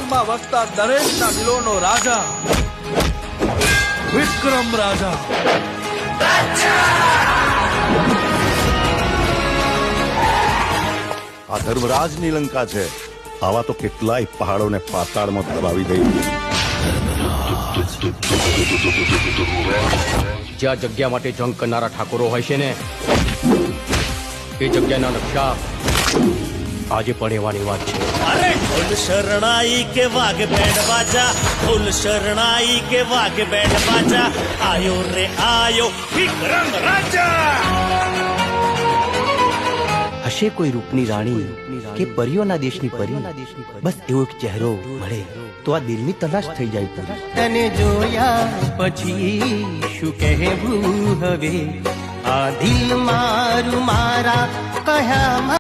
રણમાં વસતા દરેકના દિલોનો રાજા વિક્રમ રાજા. આ ધર્મરાજની લંકા છે. આવા તો કેટલાય પહાડોને પાતાળમાં દબાવી દઈ. જ્યાં જગ્યા માટે જંગ કરનારા ઠાકોરો હોય છે ને, એ જગ્યાના નકશા આજે પણ એવાની વાત છે. અરે ફૂલ શરણાઈ કે વાઘ બેન્ડ બાજા, ફૂલ શરણાઈ કે વાઘ બેન્ડ બાજા, આયો રે આયો વિક્રમ રાજા. હશે કોઈ રૂપની રાણી કે પરીઓના દેશની પરી, બસ એવો એક ચહેરો મળે તો આ દિલની તલાશ થઈ જાય. તને જોયા પછી શું કહેવું હવે, આ દિલ મારું મારા કહ્યા